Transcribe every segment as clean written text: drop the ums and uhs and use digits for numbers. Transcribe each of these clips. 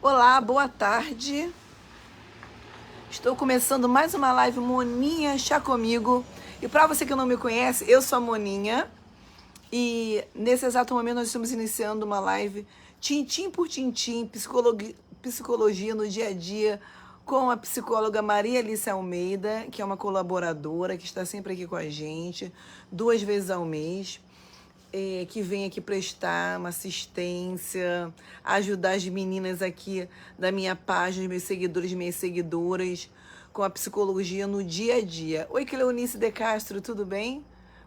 Olá, boa tarde. Estou começando mais uma live Moninha Chá Comigo. E para você que não me conhece, eu sou a Moninha. E nesse exato momento nós estamos iniciando uma live tintim por tintim, psicologia no dia a dia, com a psicóloga Maria Alice Almeida, que é uma colaboradora, que está sempre aqui com a gente, 2 vezes ao mês. Que vem aqui prestar uma assistência, ajudar as meninas aqui da minha página, meus seguidores, minhas seguidoras, com a psicologia no dia a dia. Oi, Cleonice de Castro, tudo bem?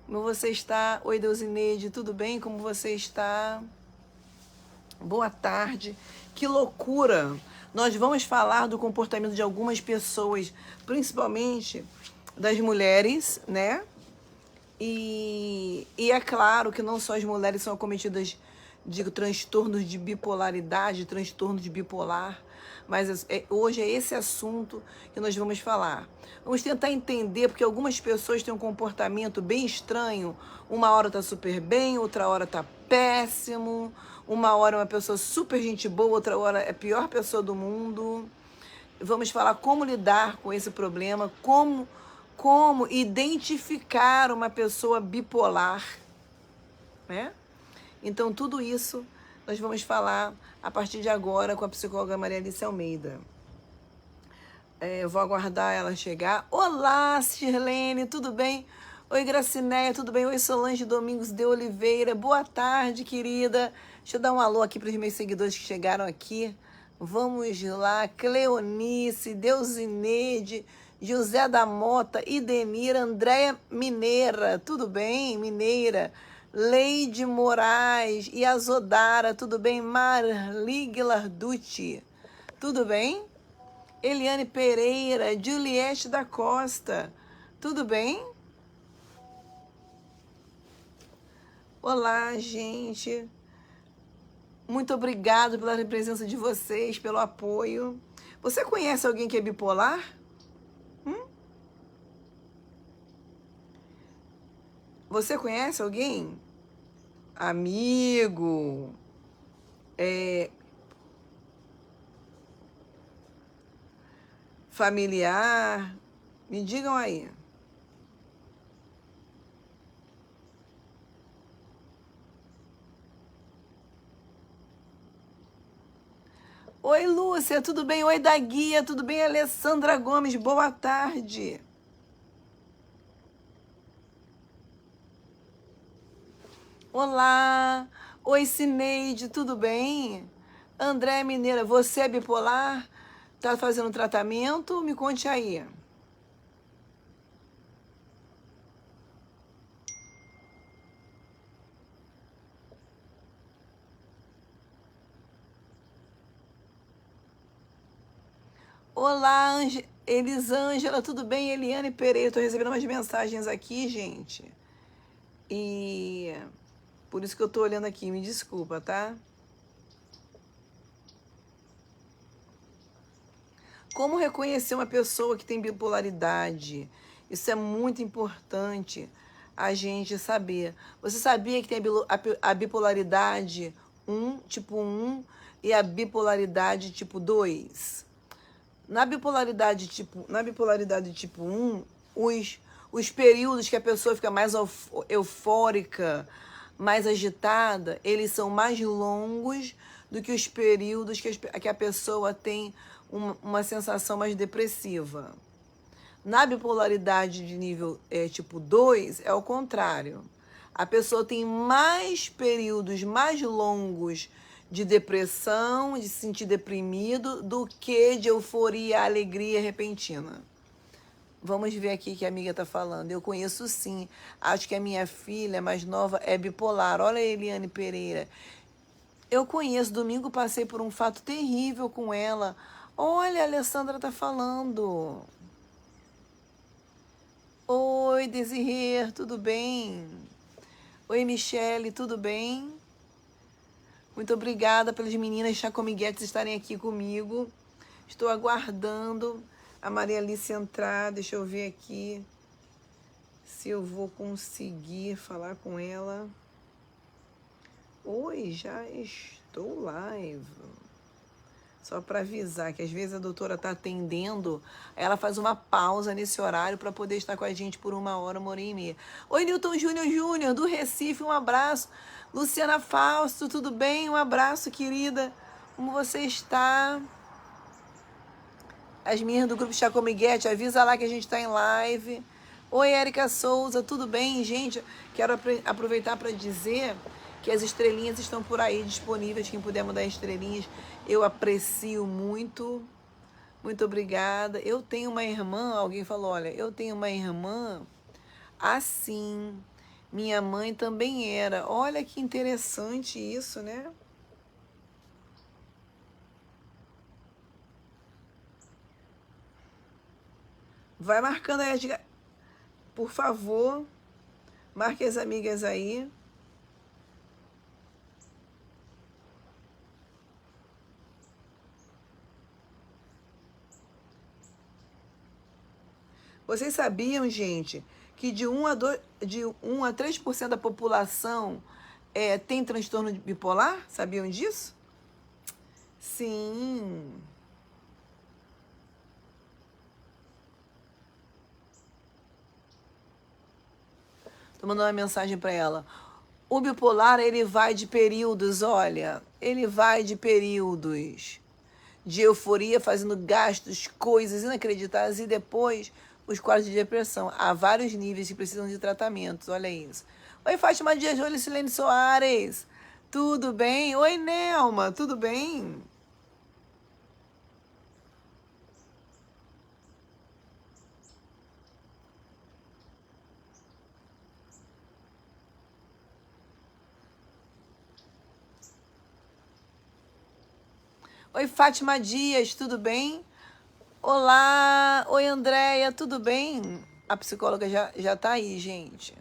Como você está? Oi, Deusineide, tudo bem? Como você está? Boa tarde. Que loucura! Nós vamos falar do comportamento de algumas pessoas, principalmente das mulheres, né? E é claro que não só as mulheres são acometidas de transtornos de bipolaridade, transtorno de bipolar, mas hoje é esse assunto que nós vamos falar. Vamos tentar entender, porque algumas pessoas têm um comportamento bem estranho. Uma hora tá super bem, outra hora tá péssimo. Uma hora é uma pessoa super gente boa, outra hora é a pior pessoa do mundo. Vamos falar como lidar com esse problema, como identificar uma pessoa bipolar, né? Então, tudo isso nós vamos falar a partir de agora com a psicóloga Maria Alice Almeida. Eu vou aguardar ela chegar. Olá, Shirlene, tudo bem? Oi, Gracinéia, tudo bem? Oi, Solange Domingos de Oliveira. Boa tarde, querida. Deixa eu dar um alô aqui para os meus seguidores que chegaram aqui. Vamos lá. Cleonice, Deusineide, José da Mota, Idenir, Andréia Mineira. Tudo bem, Mineira? Leide Moraes e Azodara. Tudo bem? Marli Guilarducci. Tudo bem? Eliane Pereira, Juliette da Costa, tudo bem? Olá, gente. Muito obrigado pela presença de vocês, pelo apoio. Você conhece alguém que é bipolar? Você conhece alguém? Amigo, familiar? Me digam aí. Oi, Lúcia, tudo bem? Oi, da Guia, tudo bem? Alessandra Gomes, boa tarde. Olá, oi, Cineide, tudo bem? André Mineira, você é bipolar? Tá fazendo tratamento? Me conte aí. Olá, Elisângela, tudo bem? Eliane Pereira, tô recebendo umas mensagens aqui, gente. E por isso que eu tô olhando aqui, me desculpa, tá? Como reconhecer uma pessoa que tem bipolaridade? Isso é muito importante a gente saber. Você sabia que tem a bipolaridade 1, tipo 1, e a bipolaridade tipo 2? Na bipolaridade tipo 1, os períodos que a pessoa fica mais eufórica, mais agitada, eles são mais longos do que os períodos que a pessoa tem uma sensação mais depressiva. Na bipolaridade de nível tipo 2, é o contrário. A pessoa tem mais períodos mais longos de depressão, de se sentir deprimido, do que de euforia, alegria repentina. Vamos ver aqui o que a amiga está falando. Eu conheço sim. Acho que a minha filha mais nova é bipolar. Olha a Eliane Pereira. Eu conheço. Domingo passei por um fato terrível com ela. Olha, a Alessandra está falando. Oi, Desirê, tudo bem? Oi, Michele, tudo bem? Muito obrigada pelas meninas chacomiguetes estarem aqui comigo. Estou aguardando a Maria Alice entrar. Deixa eu ver aqui se eu vou conseguir falar com ela. Oi, já estou live. Só para avisar que às vezes a doutora está atendendo, ela faz uma pausa nesse horário para poder estar com a gente por 1 hora, 1 hora e meia. Oi, Newton Júnior, do Recife, um abraço. Luciana Fausto, tudo bem? Um abraço, querida. Como você está? As minhas do grupo Chaco Miguete, avisa lá que a gente está em live. Oi, Érica Souza, tudo bem, gente? Quero aproveitar para dizer que as estrelinhas estão por aí disponíveis. Quem puder mandar estrelinhas, eu aprecio muito. Muito obrigada. Eu tenho uma irmã, alguém falou, olha, eu tenho uma irmã assim. Minha mãe também era. Olha que interessante isso, né? Vai marcando aí, por favor. Marque as amigas aí. Vocês sabiam, gente, que de 1 a 3% da população tem transtorno bipolar? Sabiam disso? Sim. Tô mandando uma mensagem para ela. O bipolar, ele vai de períodos, olha, ele vai de períodos de euforia, fazendo gastos, coisas inacreditáveis, e depois os quadros de depressão. Há vários níveis que precisam de tratamentos, olha isso. Oi, Fátima Dias, oi, Lucilene Soares, tudo bem? Oi, Nelma, tudo bem? Oi, Fátima Dias, tudo bem? Olá, oi, Andréia, tudo bem? A psicóloga já tá aí, gente.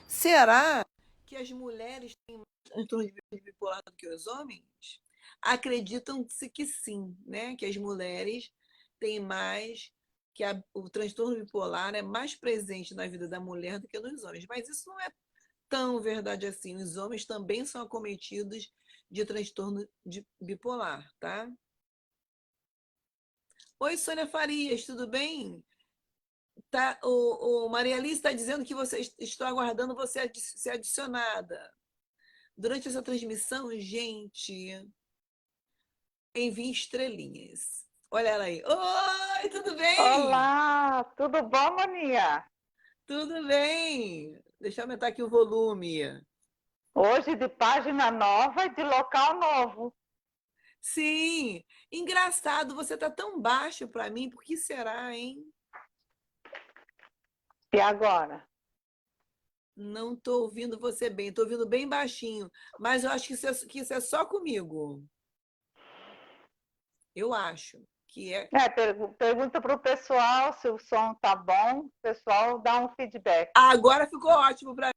Será que as mulheres têm mais transtorno de bipolar do que os homens? Acreditam-se que sim, né? Que as mulheres têm mais, que o transtorno bipolar é mais presente na vida da mulher do que nos homens. Mas isso não é tão verdade assim. Os homens também são acometidos de transtorno de bipolar, tá? Oi, Sônia Farias, tudo bem? Tá, o Maria Alice está dizendo que você estou aguardando você ser adicionada. Durante essa transmissão, gente, envie estrelinhas. Olha ela aí. Oi, tudo bem? Olá, tudo bom, Maninha? Tudo bem. Deixa eu aumentar aqui o volume. Hoje de página nova e de local novo. Sim, engraçado, você tá tão baixo para mim, por que será, hein? E agora? Não tô ouvindo você bem, tô ouvindo bem baixinho, mas eu acho que isso é só comigo. Eu acho que é. Pergunta para o pessoal se o som tá bom. O pessoal dá um feedback. Agora ficou ótimo para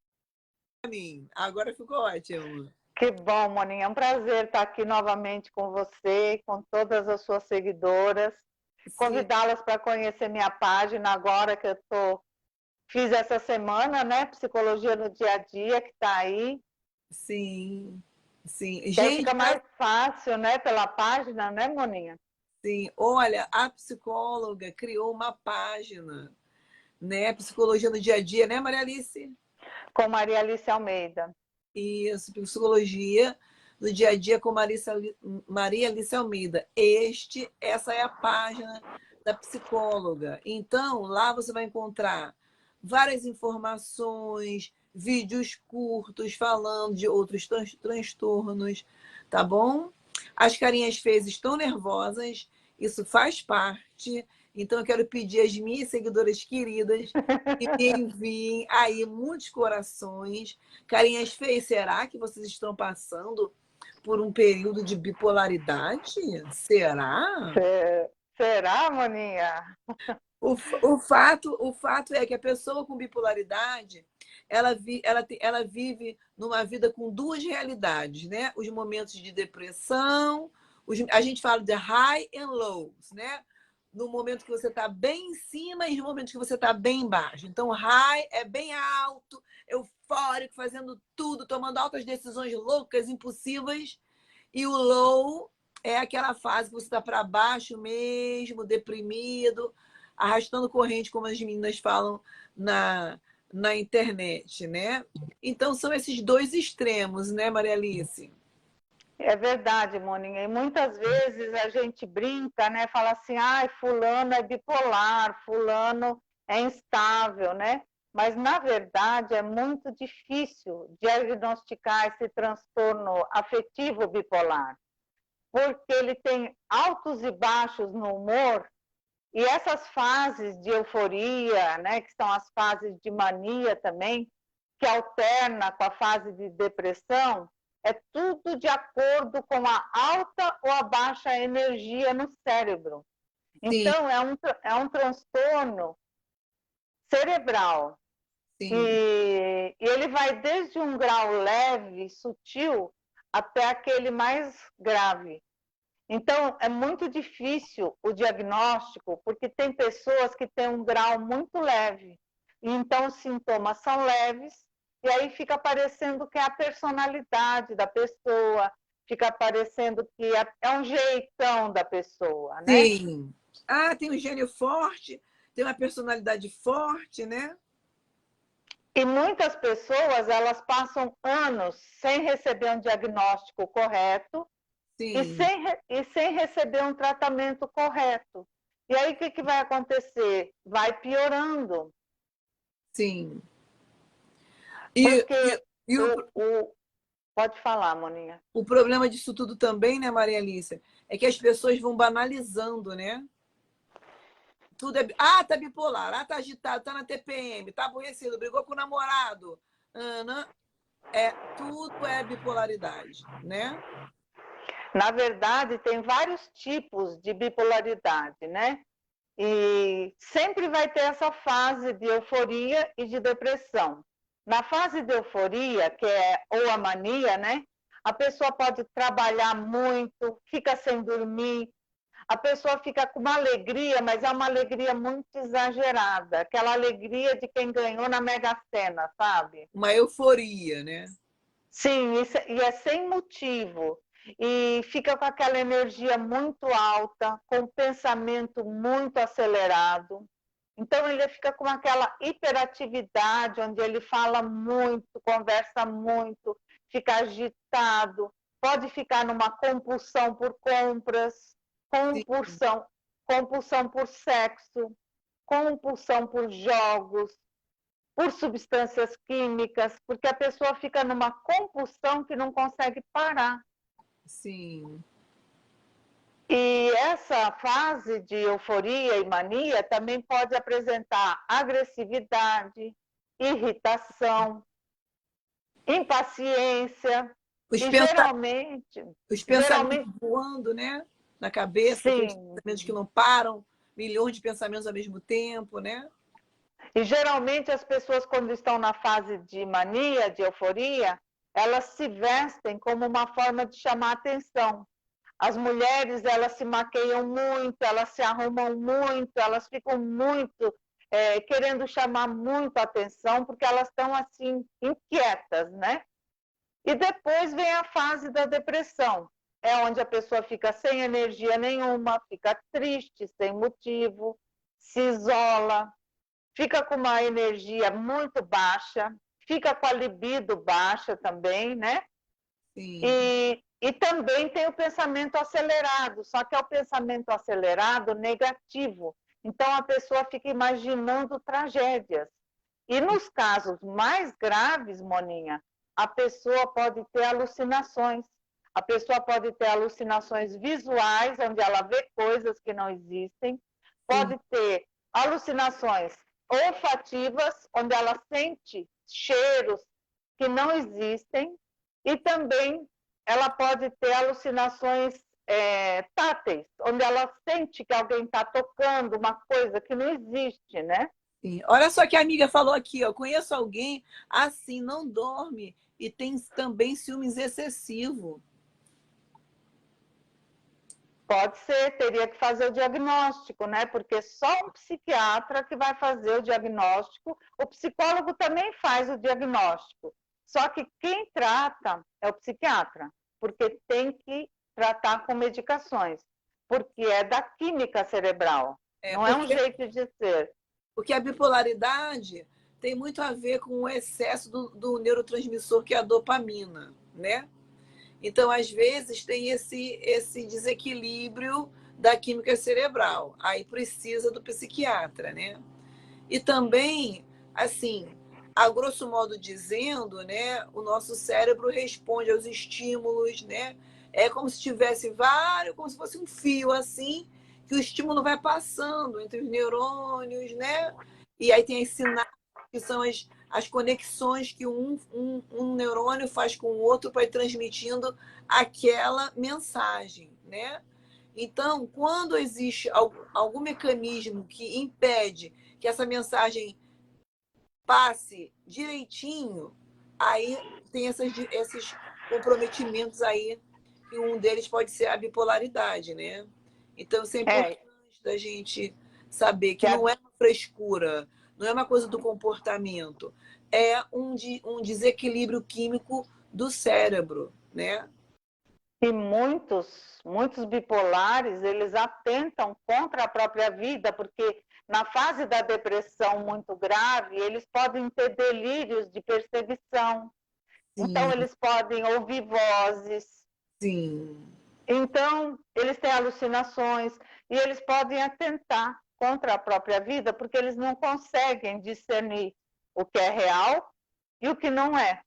mim. Agora ficou ótimo. Que bom, Maninha. É um prazer estar aqui novamente com você, com todas as suas seguidoras. Sim, Convidá-las para conhecer minha página agora que fiz essa semana, né? Psicologia no Dia a Dia, que está aí. sim, sim. Que aí Gente, fica mais fácil, né? Pela página, né, Moninha? assim, olha, a psicóloga criou uma página, né? Psicologia no dia a dia, né, Maria Alice? Com Maria Alice Almeida. Isso, psicologia no dia a dia com Maria Alice Almeida. Essa é a página da psicóloga. Então, lá você vai encontrar várias informações, vídeos curtos falando de outros transtornos, tá bom? As carinhas feias estão nervosas, isso faz parte. Então, eu quero pedir às minhas seguidoras queridas que me enviem aí muitos corações. Carinhas feias, será que vocês estão passando por um período de bipolaridade? Será? Será, Maninha? O fato é que a pessoa com bipolaridade ela vive numa vida com duas realidades, né? Os momentos de depressão, a gente fala de high and lows, né? No momento que você está bem em cima e no momento que você está bem embaixo. Então, high é bem alto, eufórico, fazendo tudo, tomando altas decisões loucas, impossíveis. E o low é aquela fase que você está para baixo mesmo, deprimido, arrastando corrente, como as meninas falam na internet, né? Então, são esses dois extremos, né, Maria Alice? É verdade, Moninha. E muitas vezes a gente brinca, né? Fala assim, ai, fulano é bipolar, fulano é instável, né? Mas, na verdade, é muito difícil diagnosticar esse transtorno afetivo bipolar, porque ele tem altos e baixos no humor, e essas fases de euforia, né, que são as fases de mania também, que alterna com a fase de depressão, é tudo de acordo com a alta ou a baixa energia no cérebro. Sim, Então, é um transtorno cerebral. sim. E ele vai desde um grau leve, sutil, até aquele mais grave. Então, é muito difícil o diagnóstico, porque tem pessoas que têm um grau muito leve. E então, os sintomas são leves, e aí fica parecendo que é a personalidade da pessoa, fica parecendo que é um jeitão da pessoa, né? Sim. Ah, tem um gênio forte, tem uma personalidade forte, né? E muitas pessoas, elas passam anos sem receber um diagnóstico correto e Sim, sem receber um tratamento correto. E aí, o que vai acontecer? Vai piorando, sim. E, e, porque e o, pode falar, Moninha. o problema disso tudo também, né, Maria Alice, é que as pessoas vão banalizando, né? Tudo é. Ah, tá bipolar, ah, tá agitado, tá na TPM, tá aborrecido, brigou com o namorado. Ana, tudo é bipolaridade, né? Na verdade, tem vários tipos de bipolaridade, né? E sempre vai ter essa fase de euforia e de depressão. Na fase de euforia, que é ou a mania, né? A pessoa pode trabalhar muito, fica sem dormir, a pessoa fica com uma alegria, mas é uma alegria muito exagerada, aquela alegria de quem ganhou na Mega Sena, sabe? Uma euforia, né? Sim, e é sem motivo. E fica com aquela energia muito alta, com o pensamento muito acelerado. Então, ele fica com aquela hiperatividade, onde ele fala muito, conversa muito, fica agitado, pode ficar numa compulsão por compras, Sim, compulsão por sexo, compulsão por jogos, por substâncias químicas, porque a pessoa fica numa compulsão que não consegue parar. sim, E essa fase de euforia e mania também pode apresentar agressividade, irritação, impaciência os, e pensa... geralmente, os pensamentos geralmente, voando, né? Na cabeça, aqueles sim, pensamentos que não param, milhões de pensamentos ao mesmo tempo, né? e geralmente as pessoas quando estão na fase de mania, de euforia, elas se vestem como uma forma de chamar atenção. As mulheres, elas se maqueiam muito, elas se arrumam muito, elas ficam muito querendo chamar muito a atenção, porque elas estão assim inquietas, né? E depois vem a fase da depressão, é onde a pessoa fica sem energia nenhuma, fica triste, sem motivo, se isola, fica com uma energia muito baixa, fica com a libido baixa também, né? Sim, E também tem o pensamento acelerado, só que é o pensamento acelerado negativo. Então a pessoa fica imaginando tragédias. E nos casos mais graves, Moninha, a pessoa pode ter alucinações. A pessoa pode ter alucinações visuais, onde ela vê coisas que não existem. sim, Pode ter alucinações olfativas, onde ela sente cheiros que não existem. E também ela pode ter alucinações táteis, onde ela sente que alguém está tocando uma coisa que não existe, né? sim. Olha só que a amiga falou aqui, ó. Conheço alguém assim, não dorme e tem também ciúmes excessivo. Pode ser, teria que fazer o diagnóstico, né? Porque só um psiquiatra que vai fazer o diagnóstico, o psicólogo também faz o diagnóstico. Só que quem trata é o psiquiatra, porque tem que tratar com medicações, porque é da química cerebral, não é um jeito de ser. Porque a bipolaridade tem muito a ver com o excesso do neurotransmissor, que é a dopamina, né? Então, às vezes, tem esse desequilíbrio da química cerebral. Aí precisa do psiquiatra, né? E também, assim, a grosso modo dizendo, né, o nosso cérebro responde aos estímulos, né? É como se tivesse vários, como se fosse um fio assim, que o estímulo vai passando entre os neurônios, né? E aí tem as sinapses, que são as conexões que um neurônio faz com o outro para ir transmitindo aquela mensagem, né? Então, quando existe algum mecanismo que impede que essa mensagem passe direitinho, aí tem esses comprometimentos aí, e um deles pode ser a bipolaridade, né? Então, isso é importante da gente saber que não é uma frescura, não é uma coisa do comportamento, é um desequilíbrio químico do cérebro, né? E muitos bipolares, eles atentam contra a própria vida, porque na fase da depressão muito grave, eles podem ter delírios de perseguição. Sim. Então, eles podem ouvir vozes. Sim. Então, eles têm alucinações e eles podem atentar contra a própria vida, porque eles não conseguem discernir o que é real e o que não é.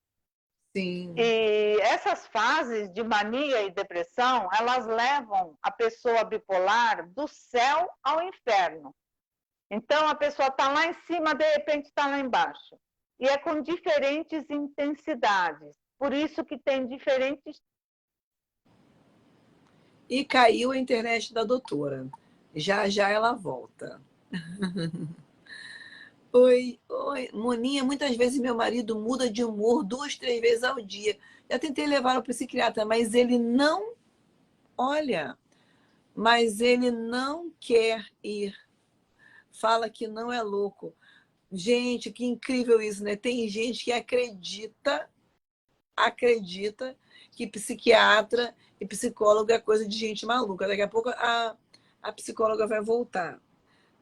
Sim. E essas fases de mania e depressão, elas levam a pessoa bipolar do céu ao inferno. Então, a pessoa está lá em cima, de repente está lá embaixo. E é com diferentes intensidades. Por isso que tem diferentes... E caiu a internet da doutora. Já já ela volta. Oi, Moninha, muitas vezes meu marido muda de humor 2, 3 vezes ao dia. Já tentei levar ao psiquiatra, mas ele não, olha, mas ele não quer ir. Fala que não é louco. Gente, que incrível isso, né? Tem gente que acredita que psiquiatra e psicólogo é coisa de gente maluca. Daqui a pouco a psicóloga vai voltar,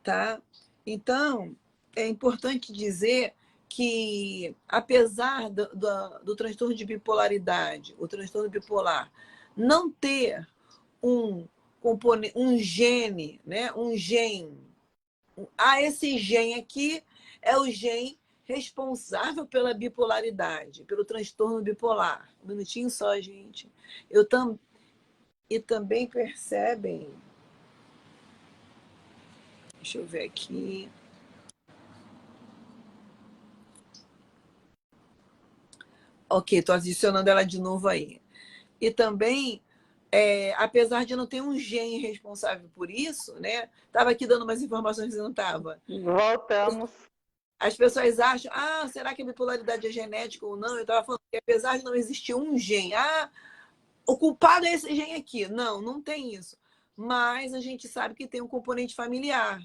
tá? Então, é importante dizer que, apesar do transtorno de bipolaridade, o transtorno bipolar, não ter um componente, um gene, né? Um gene. Esse gene aqui é o gene responsável pela bipolaridade, pelo transtorno bipolar. Um minutinho só, gente. E também percebem. Deixa eu ver aqui. Ok, estou adicionando ela de novo aí. E também, apesar de não ter um gene responsável por isso, né? Estava aqui dando umas informações que não estava. Voltamos. As pessoas acham, será que a bipolaridade é genética ou não? Eu estava falando que apesar de não existir um gene, o culpado é esse gene aqui. Não, não tem isso. Mas a gente sabe que tem um componente familiar.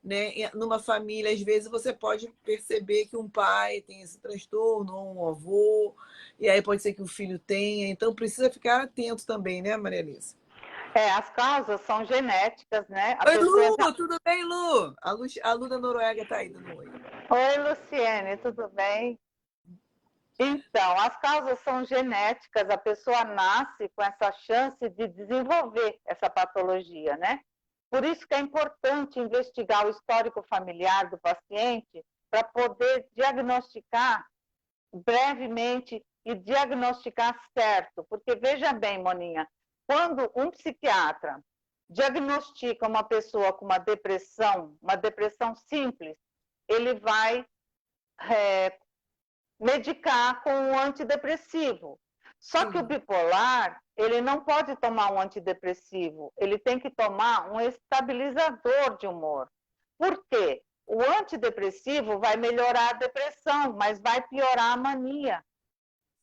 Né? Numa família, às vezes, você pode perceber que um pai tem esse transtorno, ou um avô, e aí pode ser que o filho tenha. Então, precisa ficar atento também, né, Maria Alice? As causas são genéticas, né? Oi, Lu! Tudo bem, Lu? A Lu da Noruega está aí dando oi. Oi, Luciene, tudo bem? Então, as causas são genéticas, a pessoa nasce com essa chance de desenvolver essa patologia, né? Por isso que é importante investigar o histórico familiar do paciente para poder diagnosticar brevemente e diagnosticar certo. Porque, veja bem, Moninha, quando um psiquiatra diagnostica uma pessoa com uma depressão simples, ele vai medicar com um antidepressivo. Só que o bipolar, ele não pode tomar um antidepressivo, ele tem que tomar um estabilizador de humor. Por quê? O antidepressivo vai melhorar a depressão, mas vai piorar a mania.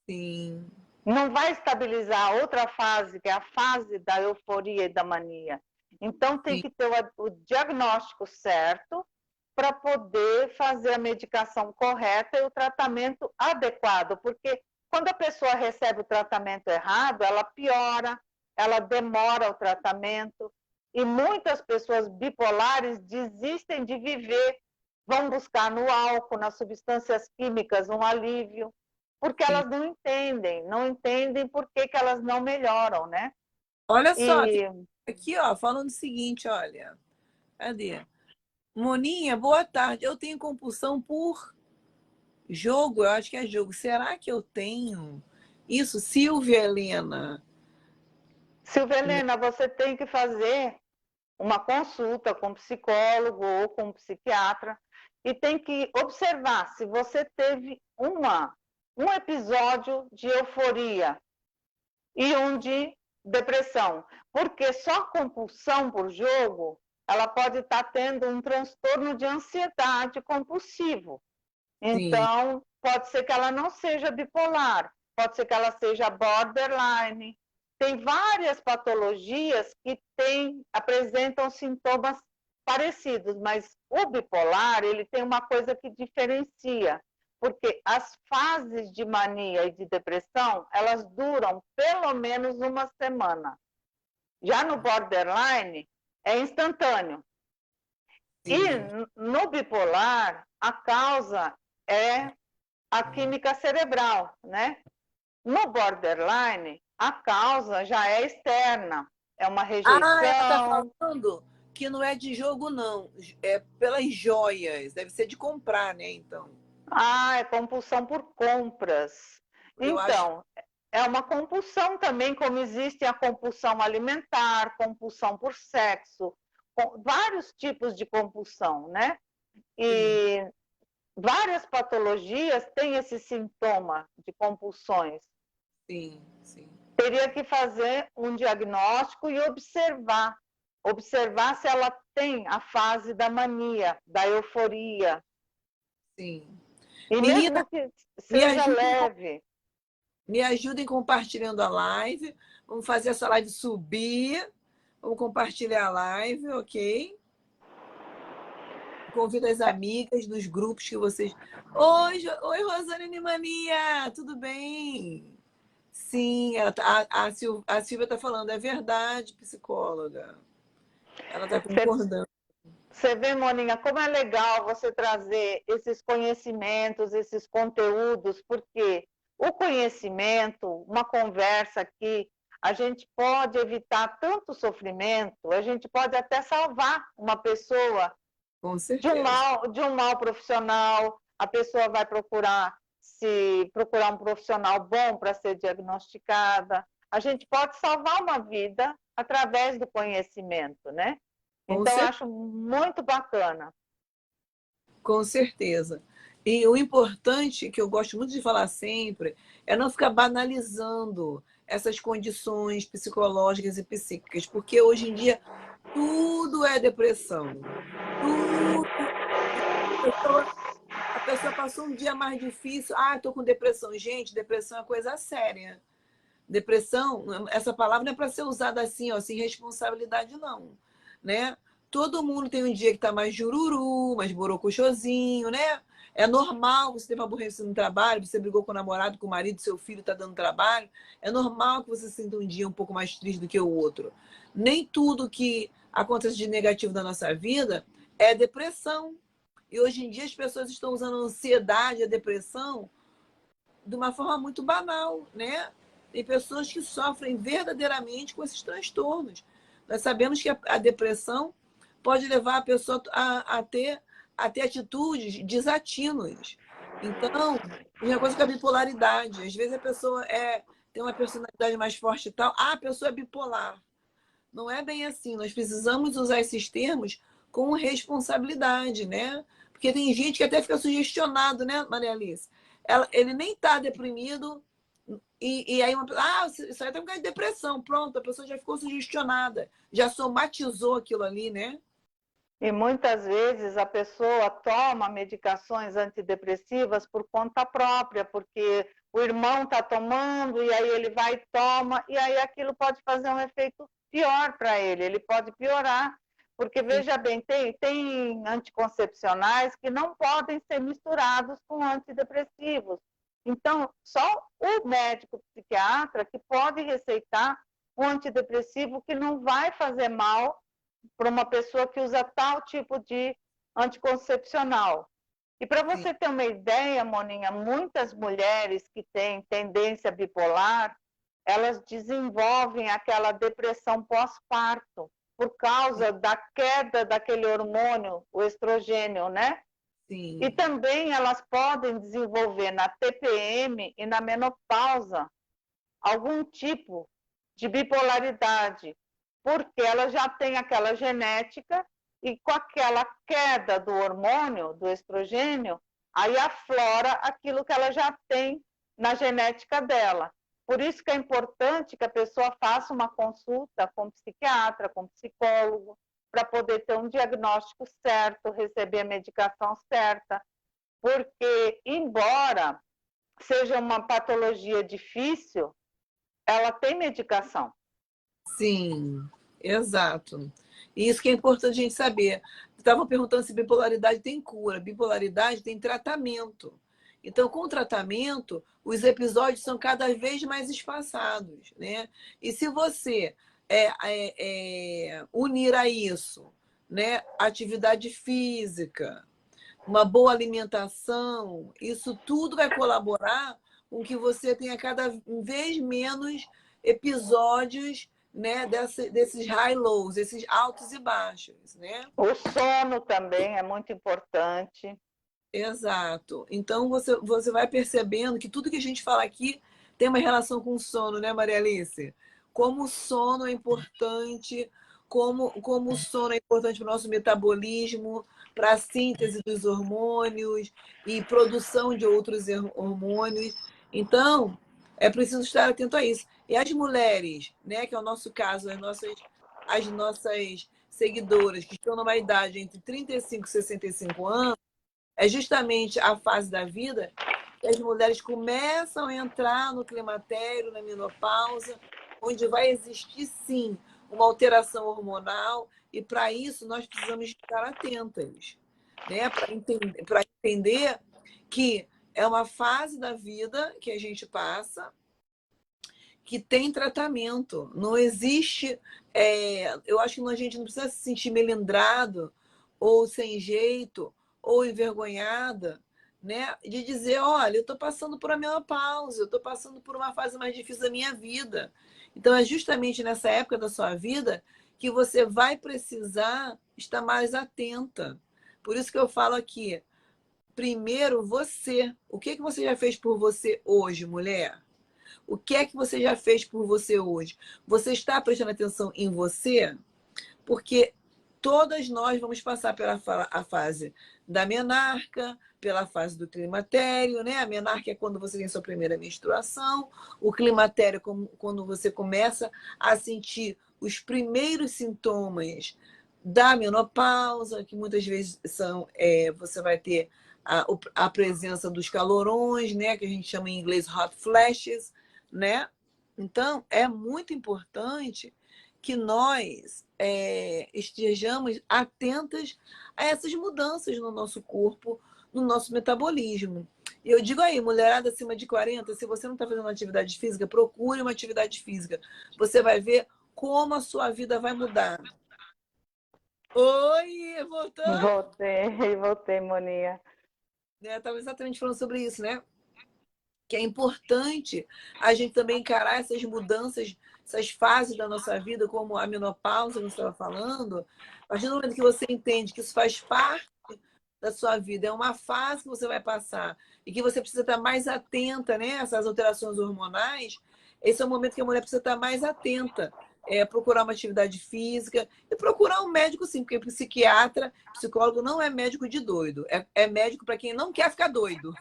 Sim. Não vai estabilizar a outra fase, que é a fase da euforia e da mania. Então, tem que ter o diagnóstico certo para poder fazer a medicação correta e o tratamento adequado, porque quando a pessoa recebe o tratamento errado, ela piora, ela demora o tratamento, e muitas pessoas bipolares desistem de viver, vão buscar no álcool, nas substâncias químicas, um alívio, porque sim. elas não entendem por que que elas não melhoram, né? Olha só, tem E aqui, ó, falando o seguinte, olha. Cadê? Moninha, boa tarde. Eu tenho compulsão por jogo, eu acho que é jogo. Será que eu tenho isso, Silvia Helena? Silvia Helena, você tem que fazer uma consulta com psicólogo ou com psiquiatra e tem que observar se você teve um episódio de euforia e um de depressão, porque só compulsão por jogo, ela pode estar tendo um transtorno de ansiedade compulsivo. Sim, Então, pode ser que ela não seja bipolar, pode ser que ela seja borderline. Tem várias patologias que apresentam sintomas parecidos, mas o bipolar, ele tem uma coisa que diferencia, porque as fases de mania e de depressão, elas duram pelo menos uma semana. Já no borderline, é instantâneo. E sim. no bipolar, a causa é a química cerebral, né? No borderline, a causa já é externa, é uma Ah, ela está rejeição. falando que não é de jogo, não. É pelas joias. Deve ser de comprar, né? Então, Ah, é compulsão por compras. eu acho. Então, é uma compulsão também, como existe a compulsão alimentar, compulsão por sexo, vários tipos de compulsão, né? Sim, E várias patologias têm esse sintoma de compulsões. sim, sim, Teria que fazer um diagnóstico e observar se ela tem a fase da mania, da euforia. sim. E Menina, mesmo que me seja ajudem, leve, me ajudem compartilhando a live. Vamos fazer essa live subir. Vamos compartilhar a live, ok? Convido as amigas dos grupos que vocês. Oi, Oi, Rosane Mania, tudo bem? Sim, a Silvia está falando, é verdade, psicóloga. Ela está você, concordando. você vê, Moninha, como é legal você trazer esses conhecimentos, esses conteúdos, porque o conhecimento, uma conversa aqui, a gente pode evitar tanto sofrimento, a gente pode até salvar uma pessoa Com certeza. de um mal profissional, a pessoa vai procurar um profissional bom para ser diagnosticada. A gente pode salvar uma vida através do conhecimento, né? Com Então, eu certeza. acho muito bacana. Com certeza. E o importante, que eu gosto muito de falar sempre, é não ficar banalizando essas condições psicológicas e psíquicas, porque hoje em dia tudo é depressão. Tudo. A pessoa passou um dia mais difícil, estou com depressão. Gente, depressão é coisa séria. Depressão, essa palavra não é para ser usada assim, ó, sem responsabilidade, não. Né? Todo mundo tem um dia que está mais jururu, mais borocochosinho, né? É normal, você teve aborrecimento no trabalho, você brigou com o namorado, com o marido, seu filho está dando trabalho. É normal que você sinta um dia um pouco mais triste do que o outro. Nem tudo que acontece de negativo na nossa vida é depressão. E hoje em dia as pessoas estão usando a ansiedade, a depressão, de uma forma muito banal, né? Tem pessoas que sofrem verdadeiramente com esses transtornos. Nós sabemos que a depressão pode levar a pessoa a ter atitudes desatinos. Então, mesma coisa com a bipolaridade. Às vezes a pessoa tem uma personalidade mais forte e tal. A pessoa é bipolar. Não é bem assim. Nós precisamos usar esses termos com responsabilidade, né? Porque tem gente que até fica sugestionado, né, Maria Alice? Ele nem está deprimido, e aí isso aí tá com depressão. Pronto, a pessoa já ficou sugestionada, já somatizou aquilo ali, né? E muitas vezes a pessoa toma medicações antidepressivas por conta própria, porque o irmão está tomando, e aí ele vai e toma, e aí aquilo pode fazer um efeito pior para ele pode piorar. Porque, Sim, veja bem, tem anticoncepcionais que não podem ser misturados com antidepressivos. Então, só o médico psiquiatra que pode receitar um antidepressivo que não vai fazer mal para uma pessoa que usa tal tipo de anticoncepcional. E para Sim. você ter uma ideia, Moninha, muitas mulheres que têm tendência bipolar, elas desenvolvem aquela depressão pós-parto, por causa da queda daquele hormônio, o estrogênio, né? Sim. E também elas podem desenvolver na TPM e na menopausa algum tipo de bipolaridade, porque ela já tem aquela genética e com aquela queda do hormônio, do estrogênio, aí aflora aquilo que ela já tem na genética dela. Por isso que é importante que a pessoa faça uma consulta com psiquiatra, com psicólogo, para poder ter um diagnóstico certo, receber a medicação certa, porque, embora seja uma patologia difícil, ela tem medicação. Sim, exato. E isso que é importante a gente saber. Estavam perguntando se bipolaridade tem cura. Bipolaridade tem tratamento. Então, com o tratamento, os episódios são cada vez mais espaçados, né? E se você unir a isso, né, atividade física, uma boa alimentação, isso tudo vai colaborar com que você tenha cada vez menos episódios, né, desses high-lows, esses altos e baixos, né? O sono também é muito importante. Exato. Então, você vai percebendo que tudo que a gente fala aqui tem uma relação com o sono, né, Maria Alice? Como o sono é importante, como o sono é importante para o nosso metabolismo, para a síntese dos hormônios e produção de outros hormônios. Então, é preciso estar atento a isso. E as mulheres, né, que é o nosso caso, as nossas seguidoras que estão numa idade entre 35 e 65 anos, é justamente a fase da vida que as mulheres começam a entrar no climatério, na menopausa, onde vai existir, sim, uma alteração hormonal, e para isso nós precisamos estar atentas, né? Para entender que é uma fase da vida que a gente passa que tem tratamento. Não existe. Eu acho que a gente não precisa se sentir melindrado ou sem jeito ou envergonhada, né? De dizer, olha, eu estou passando por uma menopausa, eu estou passando por uma fase mais difícil da minha vida. Então, é justamente nessa época da sua vida que você vai precisar estar mais atenta. Por isso que eu falo aqui, primeiro você. O que você já fez por você hoje, mulher? O que é que você já fez por você hoje? Você está prestando atenção em você? Porque todas nós vamos passar pela a fase da menarca, pela fase do climatério, né? A menarca é quando você tem sua primeira menstruação, o climatério é quando você começa a sentir os primeiros sintomas da menopausa, que muitas vezes você vai ter a presença dos calorões, né? Que a gente chama em inglês hot flashes, né? Então, é muito importante que nós estejamos atentas a essas mudanças no nosso corpo, no nosso metabolismo. E eu digo aí, mulherada acima de 40, se você não está fazendo atividade física, procure uma atividade física. Você vai ver como a sua vida vai mudar. Oi, voltou? Voltei, Moninha. Estava exatamente falando sobre isso, né? Que é importante a gente também encarar essas mudanças, essas fases da nossa vida, como a menopausa, que você estava falando. A partir do momento que você entende que isso faz parte da sua vida, é uma fase que você vai passar e que você precisa estar mais atenta, né, a essas alterações hormonais, esse é o momento que a mulher precisa estar mais atenta. Procurar uma atividade física e procurar um médico, sim, porque psiquiatra, psicólogo não é médico de doido, é médico para quem não quer ficar doido.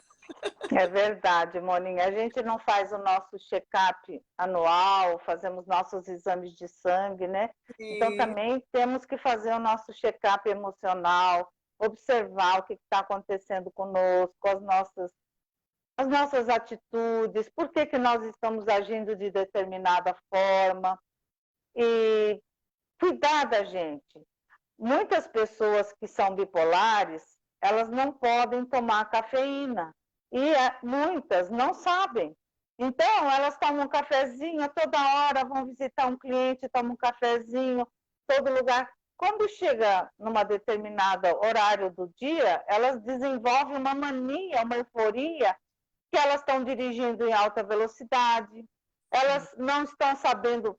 É verdade, Moninha. A gente não faz o nosso check-up anual, fazemos nossos exames de sangue, né? Então E também temos que fazer o nosso check-up emocional, observar o que está acontecendo conosco, as nossas atitudes, por que nós estamos agindo de determinada forma e cuidar da gente. Muitas pessoas que são bipolares, elas não podem tomar cafeína e muitas não sabem. Então, elas tomam um cafezinho a toda hora, vão visitar um cliente, tomam um cafezinho, todo lugar. Quando chega numa determinada horário do dia, elas desenvolvem uma mania, uma euforia, que elas estão dirigindo em alta velocidade, elas não estão sabendo,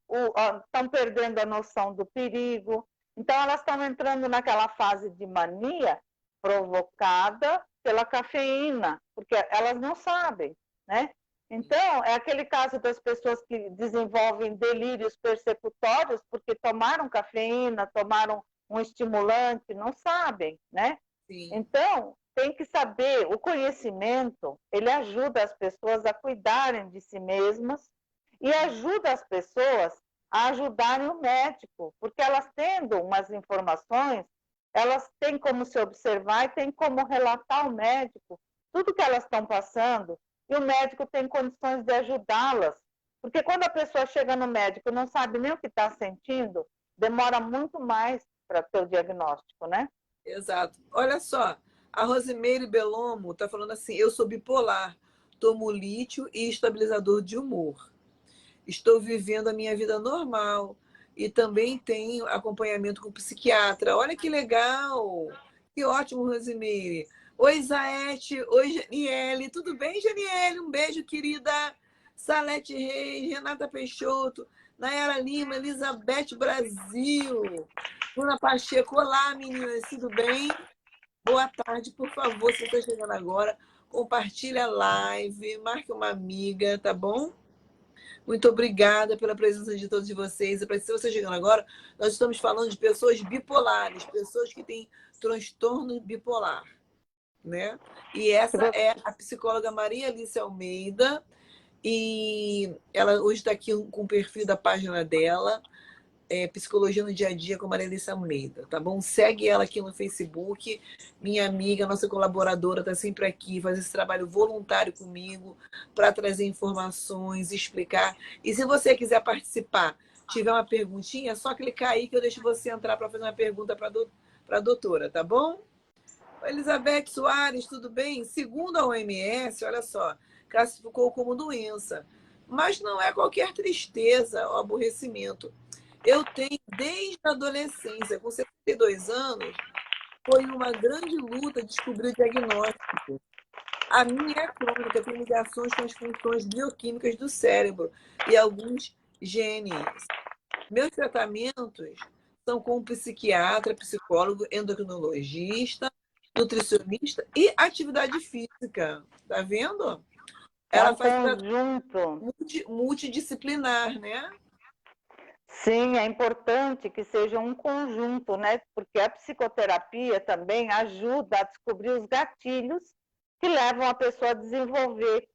estão perdendo a noção do perigo. Então, elas estão entrando naquela fase de mania provocada pela cafeína, porque elas não sabem, né? Então, é aquele caso das pessoas que desenvolvem delírios persecutórios porque tomaram cafeína, tomaram um estimulante, não sabem, né? Sim. Então, tem que saber, o conhecimento, ele ajuda as pessoas a cuidarem de si mesmas e ajuda as pessoas a ajudarem o médico, porque elas tendo umas informações, elas têm como se observar e têm como relatar ao médico tudo que elas estão passando, e o médico tem condições de ajudá-las. Porque quando a pessoa chega no médico e não sabe nem o que está sentindo, demora muito mais para ter o diagnóstico, né? Exato. Olha só, a Rosimeire Belomo está falando assim: eu sou bipolar, tomo lítio e estabilizador de humor. Estou vivendo a minha vida normal e também tenho acompanhamento com psiquiatra. Olha que legal! Que ótimo, Rosimeire. Oi, Zaete. Oi, Janiele. Tudo bem, Janiele? Um beijo, querida. Salete Reis, Renata Peixoto, Nayara Lima, Elizabeth Brasil, Bruna Pacheco. Olá, meninas. Tudo bem? Boa tarde, por favor. Se você está chegando agora, compartilha a live, marque uma amiga, tá bom? Muito obrigada pela presença de todos vocês. E se você chegando agora, nós estamos falando de pessoas bipolares, pessoas que têm transtorno bipolar, né? E essa é a psicóloga Maria Alice Almeida, e ela hoje está aqui com o perfil da página dela, Psicologia no Dia a Dia com Maria Alice Almeida, tá bom? Segue ela aqui no Facebook, minha amiga, nossa colaboradora, está sempre aqui, faz esse trabalho voluntário comigo para trazer informações, explicar. E se você quiser participar, tiver uma perguntinha, é só clicar aí que eu deixo você entrar para fazer uma pergunta para a doutora, tá bom? Elizabeth Soares, tudo bem? Segundo a OMS, olha só, classificou como doença, mas não é qualquer tristeza ou aborrecimento. Eu tenho desde a adolescência, com 72 anos, foi uma grande luta descobrir o diagnóstico. A minha é crônica, tem ligações com as funções bioquímicas do cérebro e alguns genes. Meus tratamentos são com psiquiatra, psicólogo, endocrinologista, nutricionista e atividade física. Tá vendo? Ela faz conjunto multidisciplinar, né? Sim, é importante que seja um conjunto, né? Porque a psicoterapia também ajuda a descobrir os gatilhos que levam a pessoa a desenvolver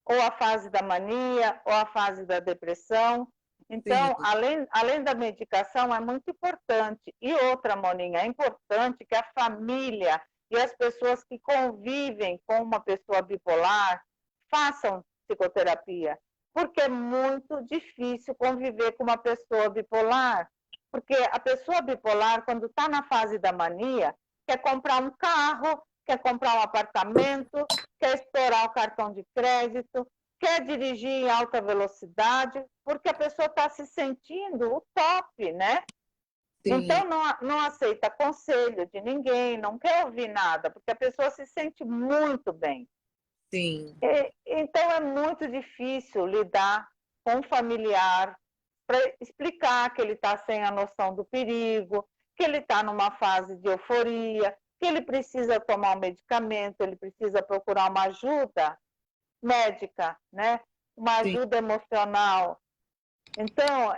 ou a fase da mania ou a fase da depressão. Então, Sim. além da medicação, é muito importante. E outra, Moninha, é importante que a família e as pessoas que convivem com uma pessoa bipolar façam psicoterapia, porque é muito difícil conviver com uma pessoa bipolar, porque a pessoa bipolar, quando está na fase da mania, quer comprar um carro, quer comprar um apartamento, quer estourar o cartão de crédito, quer dirigir em alta velocidade, porque a pessoa está se sentindo o top, né? Sim. Então, não aceita conselho de ninguém, não quer ouvir nada, porque a pessoa se sente muito bem. Sim. Então, é muito difícil lidar com um familiar para explicar que ele está sem a noção do perigo, que ele está numa fase de euforia, que ele precisa tomar um medicamento, ele precisa procurar uma ajuda médica, né? Uma ajuda emocional. Então,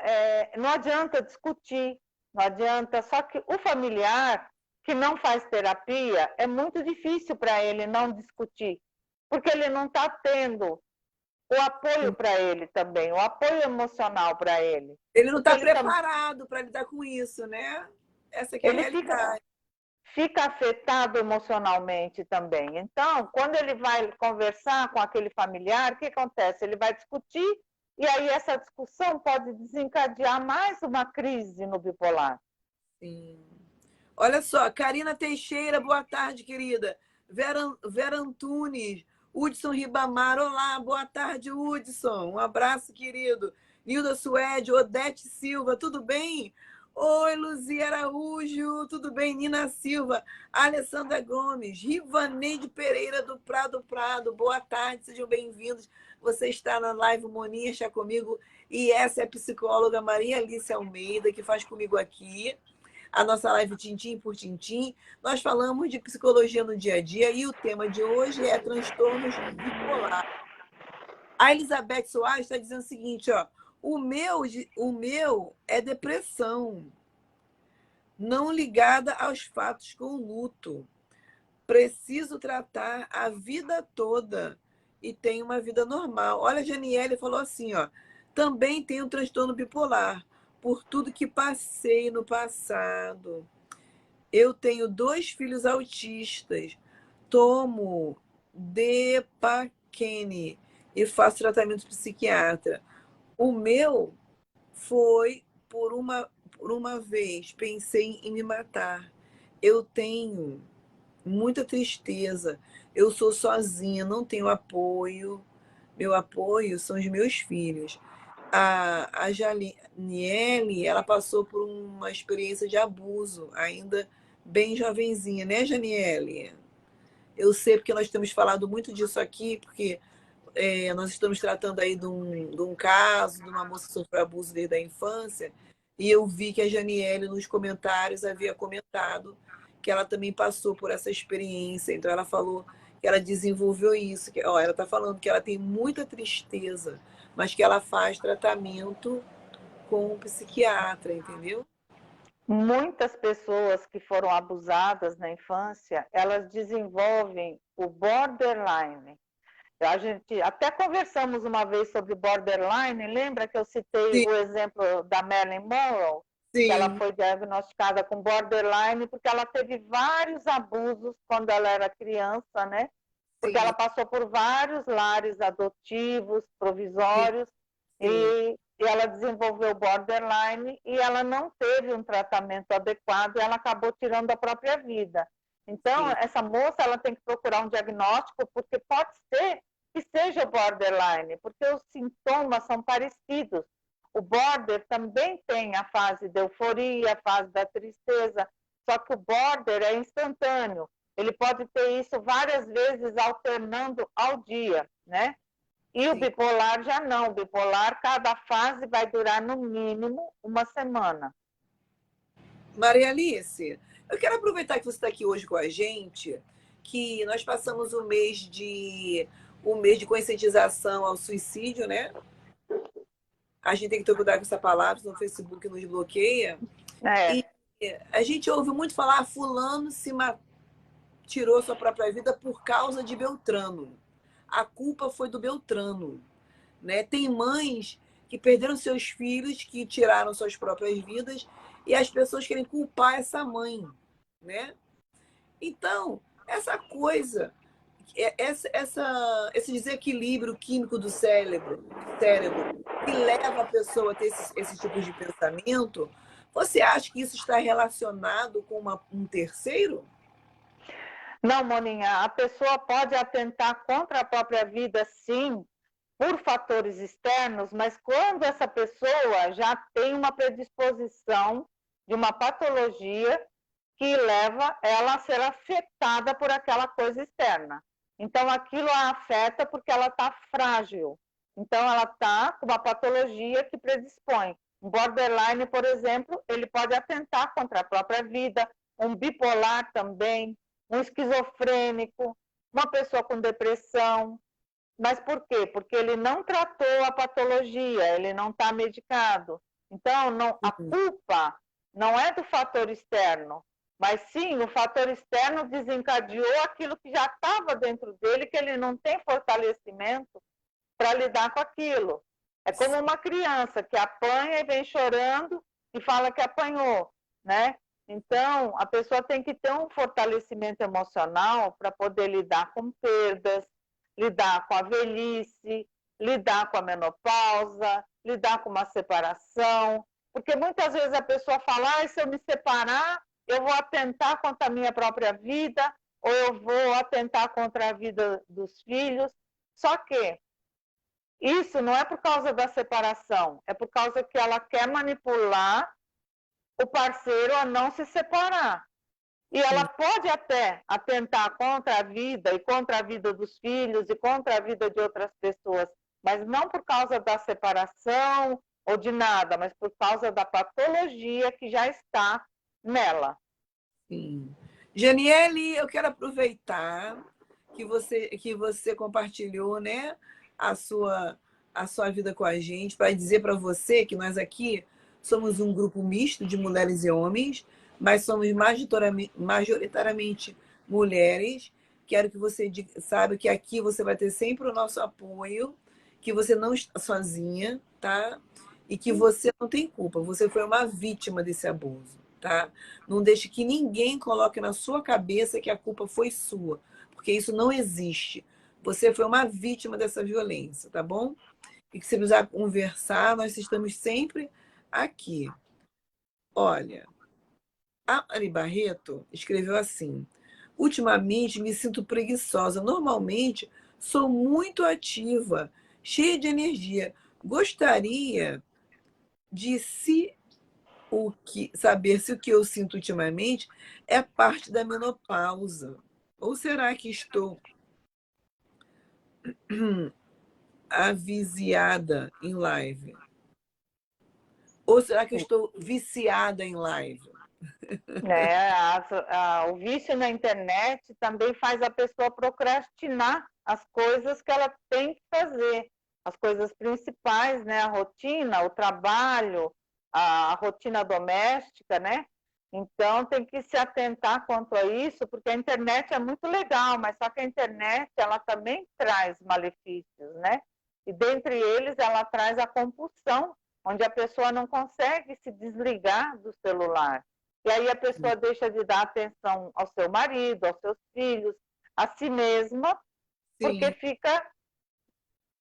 não adianta discutir, não adianta. Só que o familiar que não faz terapia, é muito difícil para ele não discutir, porque ele não está tendo o apoio para ele também, o apoio emocional para ele. Ele não está preparado para lidar com isso, né? Essa que é a realidade. Fica afetado emocionalmente também. Então, quando ele vai conversar com aquele familiar, o que acontece? Ele vai discutir e aí essa discussão pode desencadear mais uma crise no bipolar. Sim. Olha só, Karina Teixeira, boa tarde, querida. Vera Antunes, Hudson Ribamar, olá, boa tarde, Hudson. Um abraço, querido. Nilda Suede, Odete Silva, tudo bem? Oi, Luzia Araújo, tudo bem? Nina Silva, Alessandra Gomes, Rivaneide Pereira do Prado, boa tarde, sejam bem-vindos. Você está na live Moninha, está comigo, e essa é a psicóloga Maria Alice Almeida, que faz comigo aqui a nossa live Tintim por Tintim. Nós falamos de psicologia no dia a dia e o tema de hoje é transtornos bipolares. A Elizabeth Soares está dizendo o seguinte, ó, o meu é depressão, não ligada aos fatos com luto. Preciso tratar a vida toda e tenho uma vida normal. Olha, a Janiele falou assim, ó, também tenho um transtorno bipolar, por tudo que passei no passado. Eu tenho 2 filhos autistas, tomo Depaquene e faço tratamento psiquiatra. O meu foi por uma vez, pensei em me matar. Eu tenho muita tristeza. Eu sou sozinha, não tenho apoio. Meu apoio são os meus filhos. A Janiele, ela passou por uma experiência de abuso, ainda bem jovenzinha, né, Janiele? Eu sei porque nós temos falado muito disso aqui, porque nós estamos tratando aí de um caso, de uma moça que sofreu abuso desde a infância, e eu vi que a Janiele, nos comentários, havia comentado que ela também passou por essa experiência. Então, ela falou que ela desenvolveu isso. Que, ó, ela está falando que ela tem muita tristeza, mas que ela faz tratamento com um psiquiatra, entendeu? Muitas pessoas que foram abusadas na infância, elas desenvolvem o borderline. A gente até conversamos uma vez sobre borderline, lembra que eu citei Sim, o exemplo da Marilyn Monroe, que ela sim, foi diagnosticada com borderline porque ela teve vários abusos quando ela era criança, né? Porque ela sim, passou por vários lares adotivos, sim, provisórios, sim, e ela desenvolveu borderline e ela não teve um tratamento adequado e ela acabou tirando a própria vida. Então, sim, essa moça ela tem que procurar um diagnóstico, porque pode ser que seja borderline, porque os sintomas são parecidos. O border também tem a fase da euforia, a fase da tristeza, só que o border é instantâneo. Ele pode ter isso várias vezes alternando ao dia, né? E o sim. bipolar já não. O bipolar, cada fase vai durar no mínimo uma semana. Maria Alice, eu quero aproveitar que você está aqui hoje com a gente, que nós passamos o mês de conscientização ao suicídio, né? A gente tem que ter cuidado com essa palavra, senão o Facebook nos bloqueia. É, E a gente ouve muito falar, fulano tirou sua própria vida por causa de Beltrano. A culpa foi do Beltrano, né? Tem mães que perderam seus filhos, que tiraram suas próprias vidas, e as pessoas querem culpar essa mãe, né? Então, essa coisa, esse desequilíbrio químico do cérebro, que leva a pessoa a ter esse tipo de pensamento, você acha que isso está relacionado com um terceiro? não, Moninha, a pessoa pode atentar contra a própria vida, sim, por fatores externos, mas quando essa pessoa já tem uma predisposição de uma patologia que leva ela a ser afetada por aquela coisa externa. Então, aquilo a afeta porque ela está frágil. Então, ela está com uma patologia que predispõe. Um borderline, por exemplo, ele pode atentar contra a própria vida, um bipolar também, um esquizofrênico, uma pessoa com depressão. Mas por quê? Porque ele não tratou a patologia, ele não está medicado. Então, não, a culpa não é do fator externo, mas sim o fator externo desencadeou aquilo que já estava dentro dele, que ele não tem fortalecimento para lidar com aquilo. É como uma criança que apanha e vem chorando e fala que apanhou, né? Então, a pessoa tem que ter um fortalecimento emocional para poder lidar com perdas, lidar com a velhice, lidar com a menopausa, lidar com uma separação. Porque muitas vezes a pessoa fala, se eu me separar, eu vou atentar contra a minha própria vida, ou eu vou atentar contra a vida dos filhos. Só que isso não é por causa da separação, é por causa que ela quer manipular o parceiro a não se separar. E ela pode até atentar contra a vida e contra a vida dos filhos e contra a vida de outras pessoas, mas não por causa da separação ou de nada, mas por causa da patologia que já está nela. Sim. Janiele, eu quero aproveitar que você compartilhou, né, a sua vida com a gente, para dizer para você que nós aqui somos um grupo misto de mulheres e homens, mas somos majoritariamente mulheres. Quero que você saiba que aqui você vai ter sempre o nosso apoio, que você não está sozinha, tá? E que você não tem culpa, você foi uma vítima desse abuso, tá? Não deixe que ninguém coloque na sua cabeça que a culpa foi sua, porque isso não existe. Você foi uma vítima dessa violência, tá bom? E que se precisar conversar, nós estamos sempre aqui. Olha, a Ari Barreto escreveu assim: ultimamente me sinto preguiçosa. Normalmente sou muito ativa, cheia de energia. Gostaria de saber se o que eu sinto ultimamente é parte da menopausa. Ou será que estou aviciada em live? Ou será que eu estou viciada em live? O vício na internet também faz a pessoa procrastinar as coisas que ela tem que fazer, as coisas principais, né? A rotina, o trabalho, a rotina doméstica, né? Então tem que se atentar quanto a isso, porque a internet é muito legal, mas só que a internet ela também traz malefícios, né? E dentre eles ela traz a compulsão, onde a pessoa não consegue se desligar do celular. E aí a pessoa deixa de dar atenção ao seu marido, aos seus filhos, a si mesma, porque Sim, fica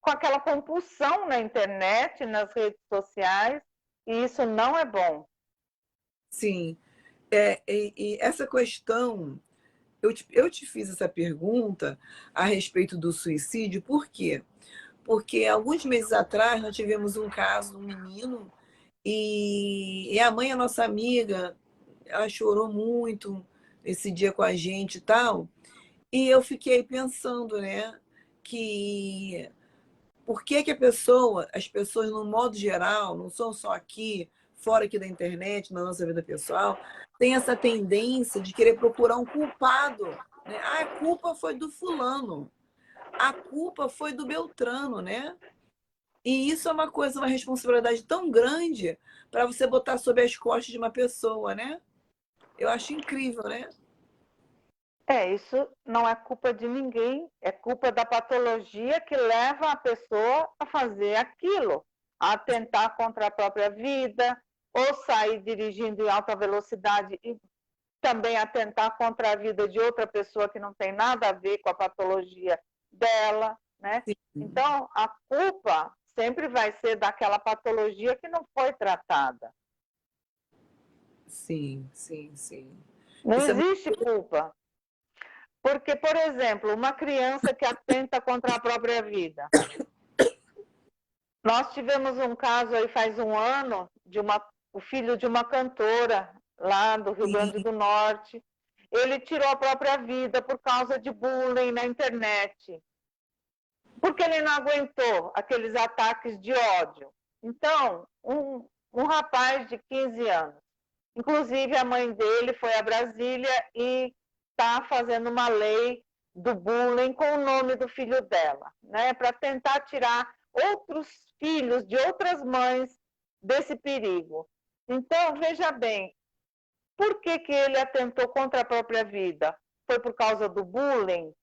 com aquela compulsão na internet, nas redes sociais, e isso não é bom. sim. E essa questão, eu te fiz essa pergunta a respeito do suicídio, por quê? Porque alguns meses atrás nós tivemos um caso de um menino e a mãe, a nossa amiga, ela chorou muito esse dia com a gente e tal. E eu fiquei pensando, né, que por que que as pessoas no modo geral, não são só aqui, fora aqui da internet, na nossa vida pessoal, tem essa tendência de querer procurar um culpado, né? Ah, a culpa foi do fulano, a culpa foi do Beltrano, né? E isso é uma coisa, uma responsabilidade tão grande para você botar sobre as costas de uma pessoa, né? Eu acho incrível, né? Isso não é culpa de ninguém, é culpa da patologia que leva a pessoa a fazer aquilo, a atentar contra a própria vida, ou sair dirigindo em alta velocidade e também atentar contra a vida de outra pessoa que não tem nada a ver com a patologia dela, né? Sim, Então, a culpa sempre vai ser daquela patologia que não foi tratada. sim, sim, sim. Não Isso é muito... existe culpa. Porque, por exemplo, uma criança que atenta contra a própria vida. Nós tivemos um caso aí faz um ano de o filho de uma cantora lá do Rio Grande do Norte. Ele tirou a própria vida por causa de bullying na internet. Porque ele não aguentou aqueles ataques de ódio. Então, um rapaz de 15 anos, inclusive a mãe dele foi a Brasília e está fazendo uma lei do bullying com o nome do filho dela, né, para tentar tirar outros filhos de outras mães desse perigo. Então, veja bem, por que que ele atentou contra a própria vida? Foi por causa do bullying?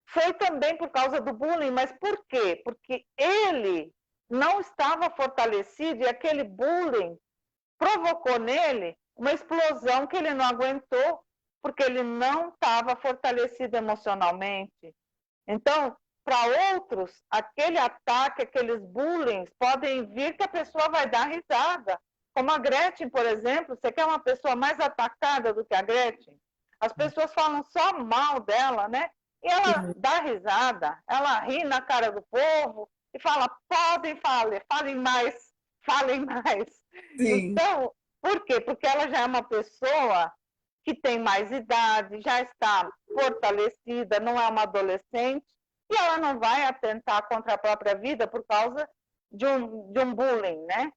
Foi também por causa do bullying, mas por quê? Porque ele não estava fortalecido e aquele bullying provocou nele uma explosão que ele não aguentou, porque ele não estava fortalecido emocionalmente. Então, para outros, aquele ataque, aqueles bullying podem vir que a pessoa vai dar risada. Como a Gretchen, por exemplo, você quer uma pessoa mais atacada do que a Gretchen? As pessoas falam só mal dela, né? E ela dá risada, ela ri na cara do povo e fala, podem falar, falem mais, falem mais. Sim. Então, por quê? Porque ela já é uma pessoa que tem mais idade, já está fortalecida, não é uma adolescente, e ela não vai atentar contra a própria vida por causa de um bullying, né?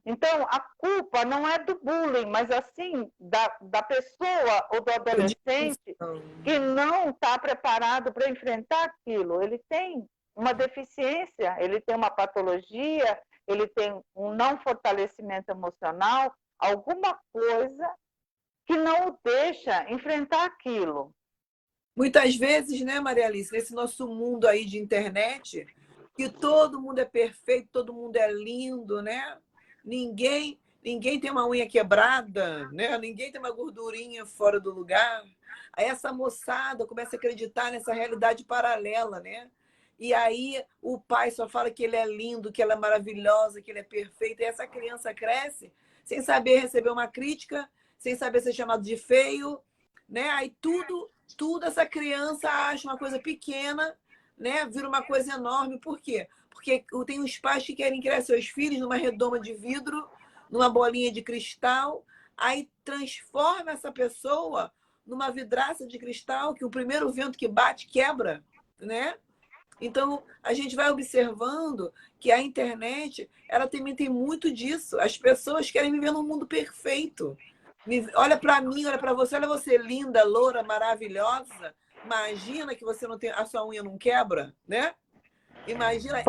Então, a culpa não é do bullying, mas assim, da pessoa ou do adolescente que não está preparado para enfrentar aquilo. Ele tem uma deficiência, ele tem uma patologia, ele tem um não fortalecimento emocional, alguma coisa que não o deixa enfrentar aquilo. Muitas vezes, né, Maria Alice, nesse nosso mundo aí de internet, que todo mundo é perfeito, todo mundo é lindo, né? Ninguém tem uma unha quebrada, né? Ninguém tem uma gordurinha fora do lugar. Aí essa moçada começa a acreditar nessa realidade paralela, né? E aí o pai só fala que ele é lindo, que ela é maravilhosa, que ele é perfeito. E essa criança cresce sem saber receber uma crítica, sem saber ser chamado de feio, né? Aí tudo essa criança acha uma coisa pequena, né? Vira uma coisa enorme. Por quê? Porque tem os pais que querem criar seus filhos numa redoma de vidro, numa bolinha de cristal, aí transforma essa pessoa numa vidraça de cristal que o primeiro vento que bate quebra, né? Então, a gente vai observando que a internet, ela também tem muito disso. As pessoas querem viver num mundo perfeito. Olha para mim, olha você linda, loura, maravilhosa. Imagina que você não tem, a sua unha não quebra, né? Imagina,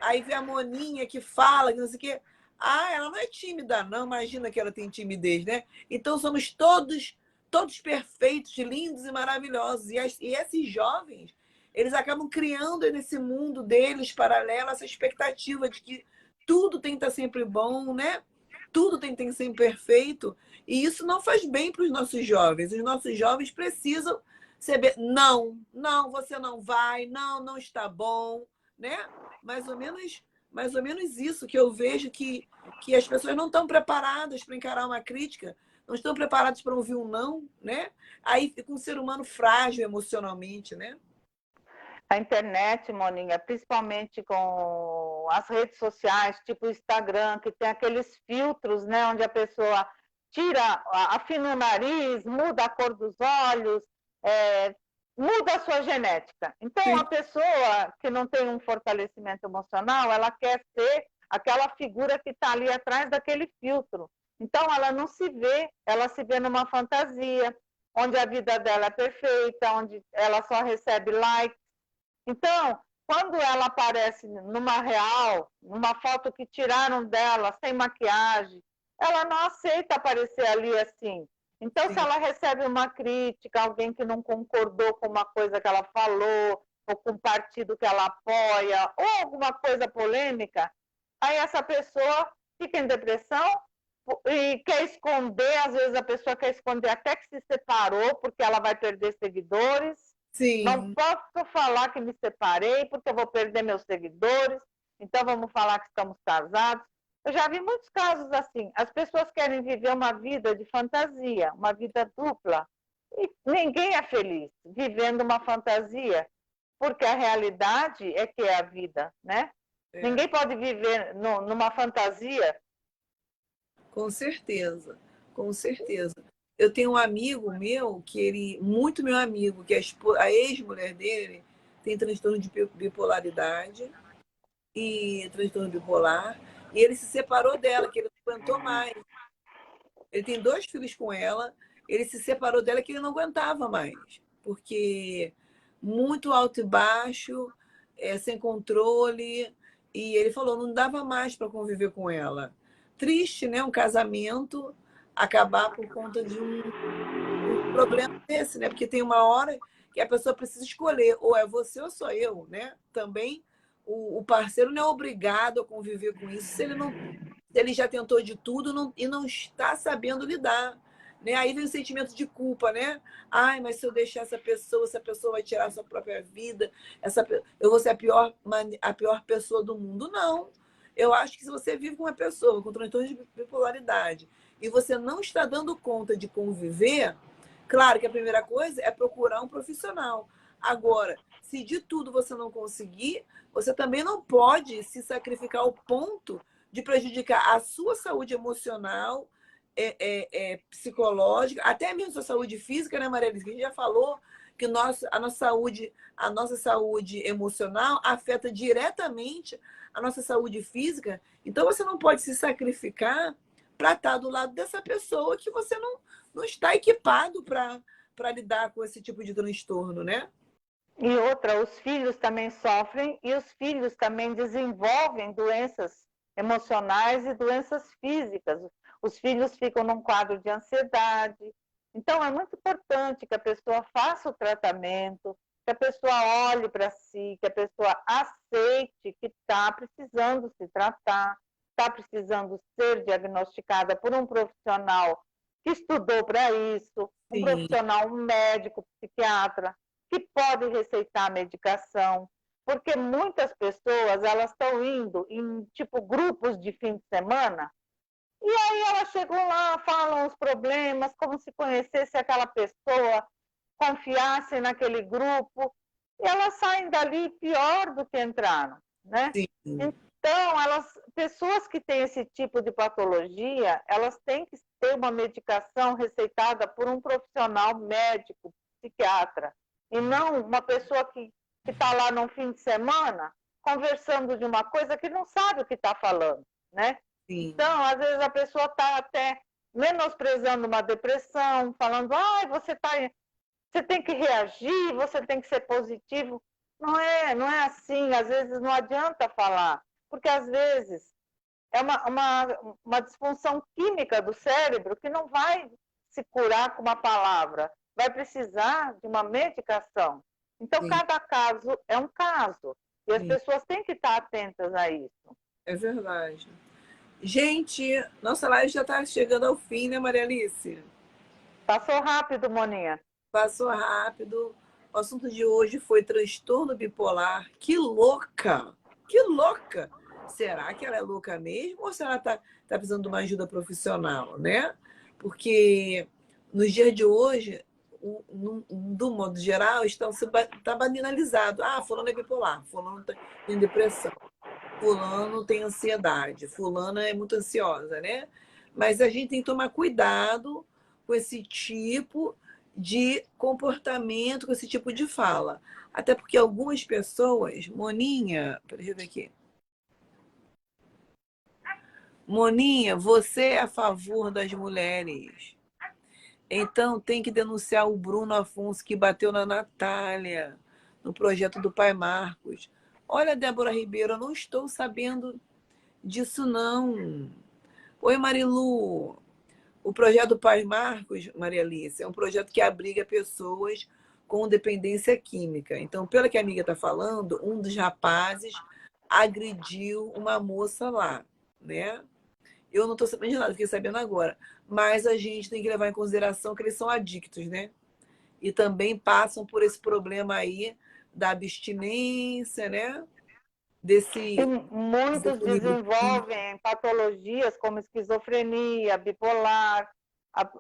aí vê a moninha que fala, que não sei o quê. Ah, ela não é tímida, não. Imagina que ela tem timidez, né? Então somos todos perfeitos, lindos e maravilhosos. E esses jovens, eles acabam criando nesse mundo deles paralelo essa expectativa de que tudo tem que estar sempre bom, né? Tudo tem que ser sempre perfeito. E isso não faz bem para os nossos jovens. Os nossos jovens precisam saber, não, você não vai, não está bom, né? Mais ou menos isso que eu vejo que as pessoas não estão preparadas para encarar uma crítica, não estão preparadas para ouvir um não, né? Aí fica um ser humano frágil emocionalmente, né? A internet, Moninha, principalmente com as redes sociais, tipo o Instagram, que tem aqueles filtros, né, onde a pessoa tira, afina o nariz, muda a cor dos olhos, muda a sua genética. Então, Sim. a pessoa que não tem um fortalecimento emocional, ela quer ser aquela figura que está ali atrás daquele filtro. Então, ela não se vê, ela se vê numa fantasia, onde a vida dela é perfeita, onde ela só recebe like. Então, quando ela aparece numa real, numa foto que tiraram dela, sem maquiagem, ela não aceita aparecer ali assim. Então, Sim. se ela recebe uma crítica, alguém que não concordou com uma coisa que ela falou, ou com o partido que ela apoia, ou alguma coisa polêmica, aí essa pessoa fica em depressão e quer esconder, às vezes a pessoa quer esconder até que se separou, porque ela vai perder seguidores. Não Sim. posso falar que me separei, porque eu vou perder meus seguidores, então vamos falar que estamos casados. Eu já vi muitos casos assim. As pessoas querem viver uma vida de fantasia, uma vida dupla. E ninguém é feliz vivendo uma fantasia, porque a realidade é que é a vida, né? Ninguém pode viver numa fantasia. Com certeza, com certeza. Eu tenho um amigo meu, que ele, muito meu amigo, que a ex-mulher dele tem transtorno de bipolaridade e transtorno bipolar, e ele se separou dela, que ele não aguentou mais. Ele tem 2 filhos com ela, ele se separou dela que ele não aguentava mais, porque muito alto e baixo, sem controle, e ele falou, não dava mais para conviver com ela. Triste, né? Um casamento acabar por conta de um problema desse, né? Porque tem uma hora que a pessoa precisa escolher, ou é você ou sou eu, né? Também o parceiro não é obrigado a conviver com isso se ele não, ele já tentou de tudo e não está sabendo lidar. Né? Aí vem o sentimento de culpa, né? Ai, mas se eu deixar essa pessoa vai tirar a sua própria vida, eu vou ser a pior pessoa do mundo. Não. Eu acho que se você vive com uma pessoa com transtorno de bipolaridade e você não está dando conta de conviver, Claro que a primeira coisa é procurar um profissional. Agora, se de tudo você não conseguir, você também não pode se sacrificar ao ponto de prejudicar a sua saúde emocional, psicológica, até mesmo a sua saúde física, né, Maria Elisa? A gente já falou que a nossa saúde emocional afeta diretamente a nossa saúde física. Então, você não pode se sacrificar para estar do lado dessa pessoa que você não está equipado para lidar com esse tipo de transtorno, né? E outra, os filhos também sofrem e os filhos também desenvolvem doenças emocionais e doenças físicas. Os filhos ficam num quadro de ansiedade. Então, é muito importante que a pessoa faça o tratamento, que a pessoa olhe para si, que a pessoa aceite que está precisando se tratar, está precisando ser diagnosticada por um profissional que estudou para isso, um Sim, profissional, um médico, psiquiatra, que pode receitar medicação, porque muitas pessoas elas estão indo em tipo grupos de fim de semana e aí elas chegam lá, falam os problemas, como se conhecesse aquela pessoa, confiassem naquele grupo e elas saem dali pior do que entraram, né? sim, Então, pessoas que têm esse tipo de patologia, elas têm que ter uma medicação receitada por um profissional médico, psiquiatra, e não uma pessoa que está lá no fim de semana conversando de uma coisa que não sabe o que está falando, né? sim. Então, às vezes a pessoa está até menosprezando uma depressão, falando, você tem que reagir, você tem que ser positivo. Não é assim, às vezes não adianta falar, porque às vezes é uma disfunção química do cérebro que não vai se curar com uma palavra, vai precisar de uma medicação. Então, Sim, cada caso é um caso, e as sim, pessoas têm que estar atentas a isso. é verdade. Gente, nossa live já está chegando ao fim, né, Maria Alice? Passou rápido, Moninha. Passou rápido. O assunto de hoje foi transtorno bipolar. Que louca! Que louca! Será que ela é louca mesmo ou será que ela tá precisando de uma ajuda profissional, né? Porque nos dias de hoje, do modo geral, está banalizado. Ah, fulano é bipolar, fulano tem depressão, fulano tem ansiedade, fulana é muito ansiosa, né? Mas a gente tem que tomar cuidado com esse tipo de comportamento, com esse tipo de fala. Até porque algumas pessoas, Moninha, deixa eu ver aqui. Moninha, você é a favor das mulheres. Então tem que denunciar o Bruno Afonso que bateu na Natália, no projeto do pai Marcos. Olha, Débora Ribeiro, eu não estou sabendo disso, não. Oi, Marilu. O projeto Pai Marcos, Maria Alice, é um projeto que abriga pessoas com dependência química. Então, pelo que a amiga está falando, um dos rapazes agrediu uma moça lá, né? Eu não estou sabendo de nada, fiquei sabendo agora. Mas a gente tem que levar em consideração que eles são adictos, né? E também passam por esse problema aí da abstinência, né? E Desse muitos desequilíbrio químico. desenvolvem patologias como esquizofrenia, bipolar,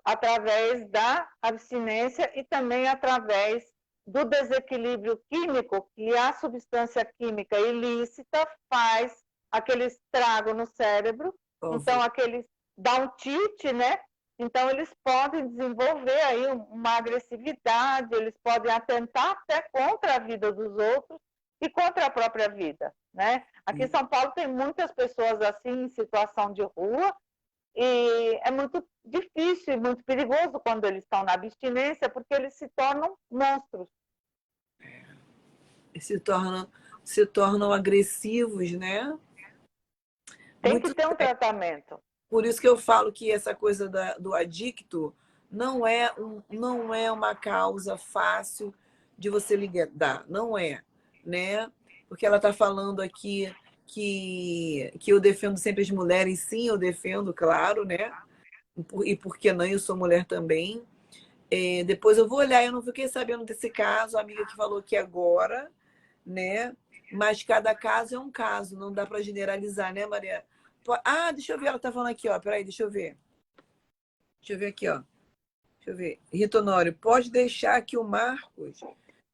através da abstinência e também através do desequilíbrio químico, que a substância química ilícita faz aquele estrago no cérebro, então aquele dá um tilt, né? Então eles podem desenvolver aí uma agressividade, eles podem atentar até contra a vida dos outros e contra a própria vida, né? Aqui em São Paulo tem muitas pessoas assim em situação de rua e é muito difícil e muito perigoso quando eles estão na abstinência porque eles se tornam monstros. se tornam, se tornam agressivos, né? Tem que Muito ter um sério. tratamento. Por isso que eu falo que essa coisa do adicto não é uma causa fácil de você lidar, não é, né? Porque ela está falando aqui que eu defendo sempre as mulheres, sim, eu defendo, claro, né? E por que não? Eu sou mulher também. Depois eu vou olhar, eu não fiquei sabendo desse caso, a amiga que falou aqui agora, né? Mas cada caso é um caso, não dá para generalizar, né, Maria? Ah, deixa eu ver, ela tá falando aqui, ó. Peraí, deixa eu ver. Deixa eu ver aqui, ó. Deixa eu ver. Rita Honório, pode deixar que o Marcos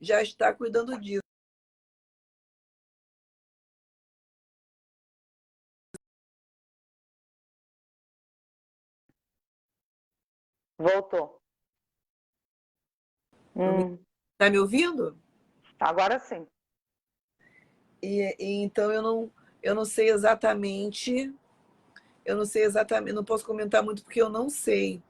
já está cuidando disso. Voltou. Tá me ouvindo? Agora sim. Então eu não sei exatamente, não posso comentar muito porque eu não sei.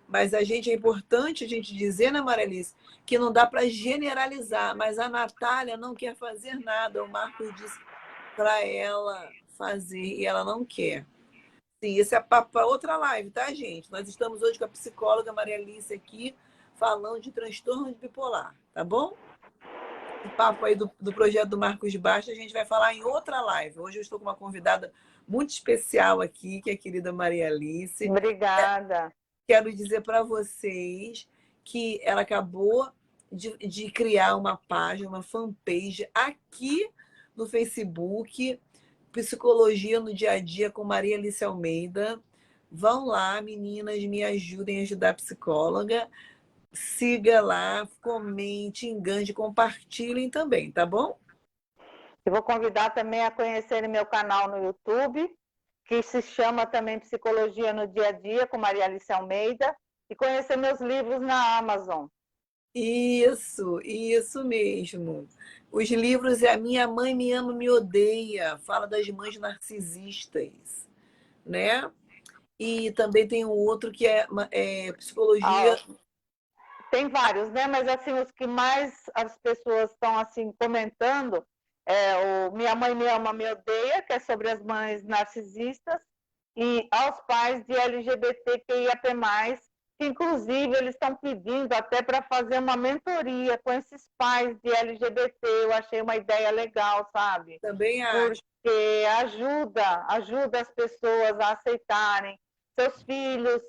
Mas é importante a gente dizer, né, Maralice, que não dá para generalizar. Mas a Natália não quer fazer nada. O Marcos disse para ela fazer e ela não quer. Sim, esse é papo para outra live, tá, gente? Nós estamos hoje com a psicóloga Maria Alice aqui, falando de transtorno de bipolar, tá bom? O papo aí do projeto do Marcos Bastos, a gente vai falar em outra live. Hoje eu estou com uma convidada muito especial aqui, que é a querida Maria Alice. Obrigada. Quero dizer para vocês que ela acabou de criar uma página, uma fanpage aqui no Facebook, Psicologia no Dia a Dia com Maria Alice Almeida. Vão lá, meninas, me ajudem a ajudar a psicóloga. Siga lá, comente, engane, compartilhem também, tá bom? Eu vou convidar também a conhecerem meu canal no YouTube, que se chama também Psicologia no Dia a Dia, com Maria Alice Almeida, e conhecer meus livros na Amazon. Isso mesmo. Os livros é A Minha Mãe Me Ama, Me Odeia, fala das mães narcisistas, né? E também tem um outro que é Psicologia. Tem vários, né? Mas assim, os que mais as pessoas estão assim comentando é o Minha Mãe Me Ama, Me Odeia, que é sobre as mães narcisistas, e aos pais de LGBTQIAP+, que inclusive eles estão pedindo até para fazer uma mentoria com esses pais de LGBT. Eu achei uma ideia legal, sabe? Também acho. Porque ajuda as pessoas a aceitarem seus filhos,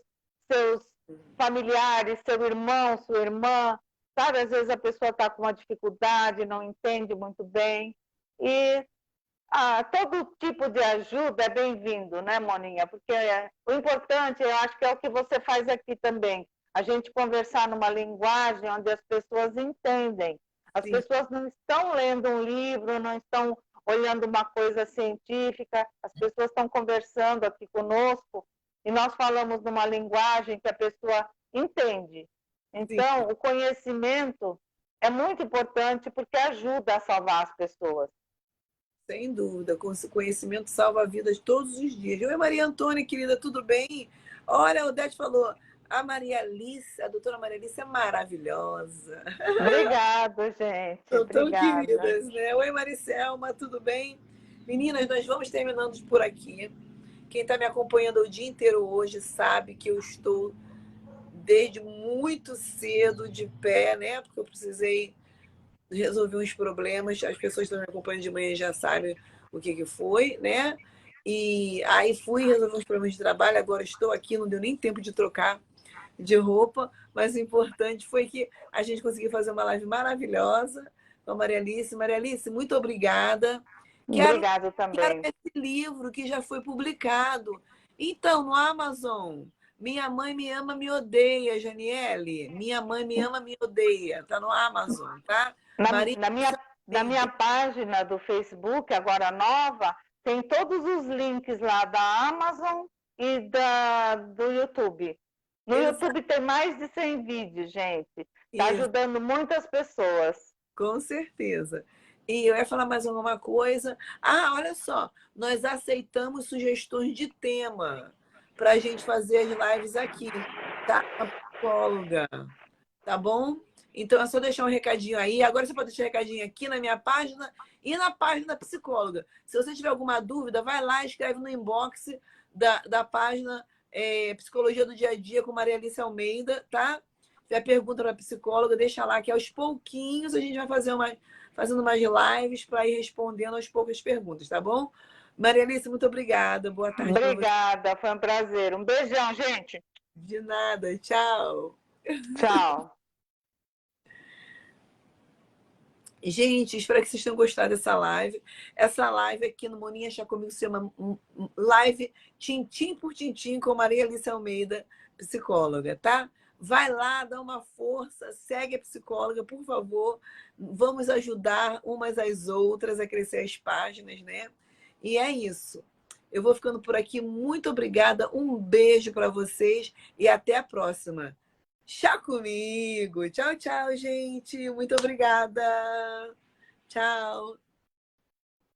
seus familiares, seu irmão, sua irmã, sabe? Às vezes a pessoa está com uma dificuldade, não entende muito bem. E todo tipo de ajuda é bem-vindo, né, Moninha? Porque o importante, eu acho que é o que você faz aqui também. A gente conversar numa linguagem onde as pessoas entendem. As Sim. pessoas não estão lendo um livro, não estão olhando uma coisa científica, as pessoas estão conversando aqui conosco e nós falamos numa linguagem que a pessoa entende. Então, o conhecimento é muito importante porque ajuda a salvar as pessoas. Sem dúvida, conhecimento salva vidas todos os dias. Oi, Maria Antônia, querida, tudo bem? Olha, a Odete falou, a Maria Alice, a doutora Maria Alice é maravilhosa. Obrigada, gente. São tão Obrigada. queridas, né? Oi, Maricelma, tudo bem? Meninas, nós vamos terminando por aqui. Quem está me acompanhando o dia inteiro hoje sabe que eu estou desde muito cedo de pé, né? Porque eu precisei resolver uns problemas. As pessoas que estão me acompanhando de manhã já sabem o que foi, né? E aí fui resolver uns problemas de trabalho. Agora estou aqui, não deu nem tempo de trocar de roupa, mas o importante foi que a gente conseguiu fazer uma live maravilhosa com a Maria Alice. Maria Alice, muito obrigada. Obrigada Quero também. esse livro que já foi publicado. Então, no Amazon, Minha Mãe Me Ama, Me Odeia, Janiele. Minha Mãe Me Ama, Me Odeia. Está no Amazon, tá? Maria Na minha página do Facebook, agora nova, tem todos os links lá da Amazon e do YouTube. No YouTube tem mais de 100 vídeos, gente. Está ajudando muitas pessoas. Com certeza. E eu ia falar mais alguma coisa. Ah, olha só, nós aceitamos sugestões de tema para a gente fazer as lives aqui, tá? A psicóloga, tá bom? Então é só deixar um recadinho aí. Agora você pode deixar um recadinho aqui na minha página e na página da psicóloga. Se você tiver alguma dúvida, vai lá, escreve no inbox da página Psicologia do Dia a Dia com Maria Alice Almeida, tá? Se tiver pergunta para a psicóloga, deixa lá, que aos pouquinhos a gente vai fazendo mais lives para ir respondendo aos poucos as perguntas, tá bom? Maria Alice, muito obrigada. Boa tarde para você. Obrigada, foi um prazer. Um beijão, gente. De nada, tchau. Tchau. Gente, espero que vocês tenham gostado dessa live. Essa live aqui no Moninha Chá Comigo se chama Live Tintim por Tintim com Maria Alice Almeida, psicóloga, tá? Vai lá, dá uma força, segue a psicóloga, por favor. Vamos ajudar umas às outras a crescer as páginas, né? E é isso. Eu vou ficando por aqui. Muito obrigada. Um beijo para vocês e até a próxima. Chá comigo. Tchau, tchau, gente. Muito obrigada. Tchau.